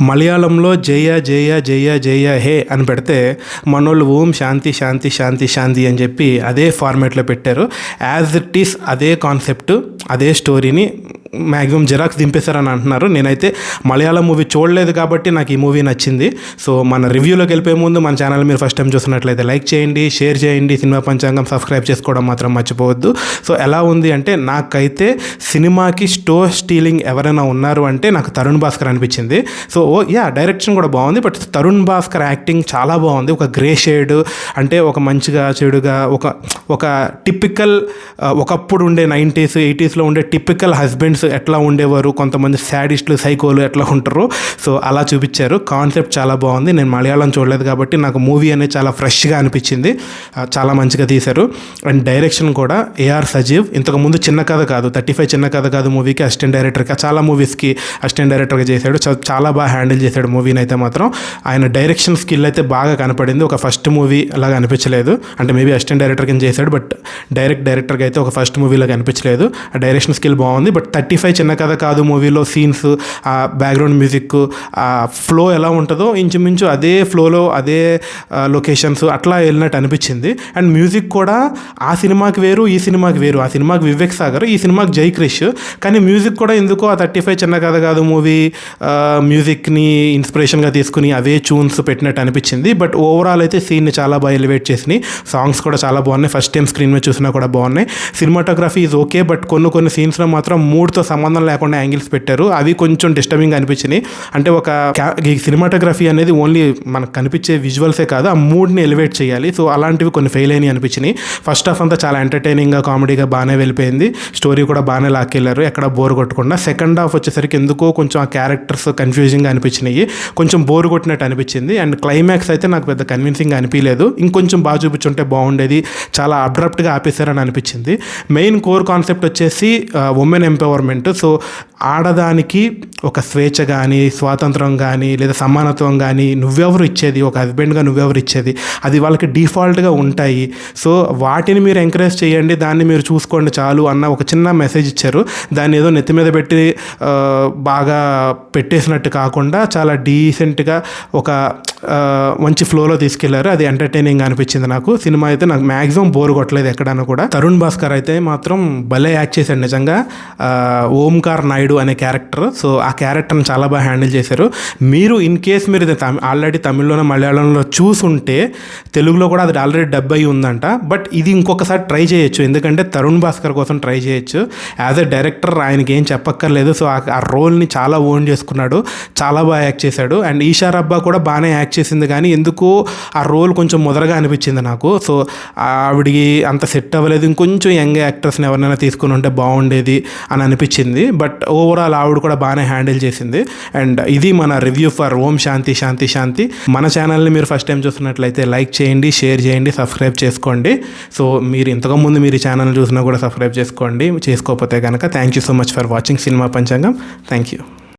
మలయాళంలో జయ జయ జయ జయ హే అని పెడితే మనోళ్ళు ఓం శాంతి శాంతి శాంతి శాంతి అని చెప్పి అదే ఫార్మాట్లో పెట్టారు. యాజ్ ఇట్ ఈస్ అదే కాన్సెప్ట్, అదే స్టోరీని మ్యాక్సిమం జిరాక్స్ దింపేశారని అంటున్నారు. నేనైతే మలయాళం మూవీ చూడలేదు కాబట్టి నాకు ఈ మూవీ నచ్చింది. సో మన రివ్యూలోకి వెళ్ళిపోయే ముందు మన ఛానల్ మీరు ఫస్ట్ టైం చూస్తున్నట్లయితే లైక్ చేయండి, షేర్ చేయండి, సినిమా పంచాంగం సబ్స్క్రైబ్ చేసుకోవడం మాత్రం మర్చిపోవద్దు. సో ఎలా ఉంది అంటే, నాకైతే సినిమాకి స్టోర్ స్టీలింగ్ ఎవరైనా ఉన్నారు అంటే నాకు తరుణ్ భాస్కర్ అనిపించింది. సో డైరెక్షన్ కూడా బాగుంది, బట్ తరుణ్ భాస్కర్ యాక్టింగ్ చాలా బాగుంది. ఒక గ్రే షేడ్ అంటే ఒక మంచిగా చెడుగా ఒక టిపికల్ ఒకప్పుడు ఉండే 90s 80sలో ఉండే టిపికల్ హస్బెండ్స్ ఎట్లా ఉండేవారు, కొంతమంది శాడిస్టులు సైకోలు ఎట్లా ఉంటారు, సో అలా చూపించారు. కాన్సెప్ట్ చాలా బాగుంది. నేను మలయాళం చూడలేదు కాబట్టి నాకు మూవీ అనేది చాలా ఫ్రెష్గా అనిపించింది. చాలా మంచిగా తీశారు. అండ్ డైరెక్షన్ కూడా ఏఆర్ సజీవ్. ఇంతకుముందు చిన్న కథ కాదు 35 చిన్న కథ కాదు మూవీకి అసిస్టెంట్ డైరెక్టర్గా, చాలా మూవీస్కి అసిస్టెంట్ డైరెక్టర్గా చేశాడు. చాలా బాగా హ్యాండిల్ చేశాడు మూవీని అయితే మాత్రం. ఆయన డైరెక్షన్ స్కిల్ అయితే బాగా కనపడింది. ఒక ఫస్ట్ మూవీ అలాగా అనిపించలేదు. అంటే మేబీ అసిస్టెంట్ డైరెక్టర్ కింద చేశాడు, బట్ డైరెక్టర్గా అయితే ఒక ఫస్ట్ మూవీలాగా అనిపించలేదు. ఆ డైరెక్షన్ స్కిల్ బాగుంది. బట్ 35 చిన్న కథ కాదు మూవీలో సీన్స్, ఆ బ్యాక్గ్రౌండ్ మ్యూజిక్, ఆ ఫ్లో ఎలా ఉంటుందో ఇంచుమించు అదే ఫ్లోలో అదే లొకేషన్స్ అట్లా వెళ్ళినట్టు అనిపించింది. అండ్ మ్యూజిక్ కూడా ఆ సినిమాకి వేరు ఈ సినిమాకి వేరు. ఆ సినిమాకి వివేక్ సాగర్, ఈ సినిమాకి జై క్రిష్. కానీ మ్యూజిక్ కూడా ఎందుకో ఆ 35 చిన్న కథ కాదు మూవీ మ్యూజిక్ని ఇన్స్పిరేషన్గా తీసుకుని అవే ట్యూన్స్ పెట్టినట్టు అనిపించింది. బట్ ఓవరాల్ అయితే సీన్ని చాలా బాగా ఎలివేట్ చేసినాయి. సాంగ్స్ కూడా చాలా బాగున్నాయి. ఫస్ట్ టైం స్క్రీన్ మీద చూసినా కూడా బాగున్నాయి. సినిమాటోగ్రఫీ ఈజ్ ఓకే, బట్ కొన్ని సీన్స్లో మాత్రం మూడ్తో సంబంధం లేకుండా యాంగిల్స్ పెట్టారు. అవి కొంచెం డిస్టర్బింగ్ అనిపించినాయి. అంటే ఈ సినిమాటోగ్రఫీ అనేది ఓన్లీ మనకు కనిపించే విజువల్సే కాదు, ఆ మూడ్ని ఎలివేట్ చేయాలి. సో అలాంటివి కొన్ని ఫెయిల్ అయినాయి అనిపించినాయి. ఫస్ట్ హాఫ్ అంతా చాలా ఎంటర్టైనింగ్గా కామెడీగా బాగానే వెళ్ళిపోయింది. స్టోరీ కూడా బాగానే లాక్కెళ్ళారు, ఎక్కడ బోర్ కొట్టకుండా. సెకండ్ హాఫ్ వచ్చేసరికి ఎందుకో కొంచెం ఆ క్యారెక్టర్స్ కన్ఫ్యూజింగ్గా అనిపించినాయి, కొంచెం బోర్ కొట్టినట్టు అనిపించింది. అండ్ క్లైమాక్స్ అయితే నాకు పెద్ద కన్విన్సింగ్ అనిపించలేదు. ఇంకొంచెం బాగా చూపించుంటే బాగుండేది. చాలా అబ్రప్ట్గా ఆపేశారని అనిపించింది. మెయిన్ కోర్ కాన్సెప్ట్ వచ్చేసి ఉమెన్ ఎంపవర్మెంట్. సో ఆడదానికి ఒక స్వేచ్ఛ కానీ, స్వాతంత్రం కానీ, లేదా సమానత్వం కానీ నువ్వెవరు ఇచ్చేది, ఒక హస్బెండ్గా నువ్వెవరు ఇచ్చేది, అది వాళ్ళకి డిఫాల్ట్గా ఉంటాయి. సో వాటిని మీరు ఎంకరేజ్ చేయండి, దాన్ని మీరు చూసుకోండి చాలు అన్న ఒక చిన్న మెసేజ్ ఇచ్చారు. దాన్ని ఏదో నెత్తి మీద పెట్టి బాగా పెట్టేసినట్టు కాకుండా చాలా డీసెంట్గా ఒక మంచి ఫ్లోలో తీసుకెళ్లారు. అది ఎంటర్టైనింగ్ అనిపించింది నాకు. సినిమా అయితే నాకు మ్యాక్సిమం బోర్ కొట్టలేదు ఎక్కడన్నా కూడా. తరుణ్ భాస్కర్ అయితే మాత్రం భలే యాక్ట్ చేశాడు నిజంగా. ఓంకార్ నాయుడు అనే క్యారెక్టర్, సో ఆ క్యారెక్టర్ని చాలా బాగా హ్యాండిల్ చేశారు. మీరు ఇన్ కేస్ మీరు ఆల్రెడీ తమిళ్లోనో మలయాళంలో చూసుంటే తెలుగులో కూడా అది ఆల్రెడీ డబ్ అయి ఉందంట. బట్ ఇది ఇంకొకసారి ట్రై చేయొచ్చు, ఎందుకంటే తరుణ్ భాస్కర్ కోసం ట్రై చేయొచ్చు. యాజ్ ఎ డైరెక్టర్ ఆయనకి ఏం చెప్పక్కర్లేదు. సో ఆ రోల్ని చాలా ఓన్ చేసుకున్నాడు, చాలా బాగా యాక్ట్ చేశాడు. అండ్ ఈషా రబ్బా కూడా బాగానే యాక్ట్ చేసింది, కానీ ఎందుకో ఆ రోల్ కొంచెం మొదలుగా అనిపించింది నాకు. సో ఆవిడికి అంత సెట్ అవ్వలేదు. ఇంకొంచెం యంగ్ యాక్టర్స్ని ఎవరినైనా తీసుకుని ఉంటే బాగుండేది అని అనిపించింది. బట్ ఓవరాల్ ఆవిడ కూడా బాగానే హ్యాండిల్ చేసింది. అండ్ ఇది మన రివ్యూ ఫర్ ఓం శాంతి శాంతి శాంతి. మన ఛానల్ని మీరు ఫస్ట్ టైం చూస్తున్నట్లయితే లైక్ చేయండి, షేర్ చేయండి, సబ్స్క్రైబ్ చేసుకోండి. సో మీరు ఇంతకుముందు మీరు ఈ ఛానల్ చూసినా కూడా సబ్స్క్రైబ్ చేసుకోండి, చేసుకోకపోతే కనుక. Thank you so much for watching Cinema Panchangam. Thank you.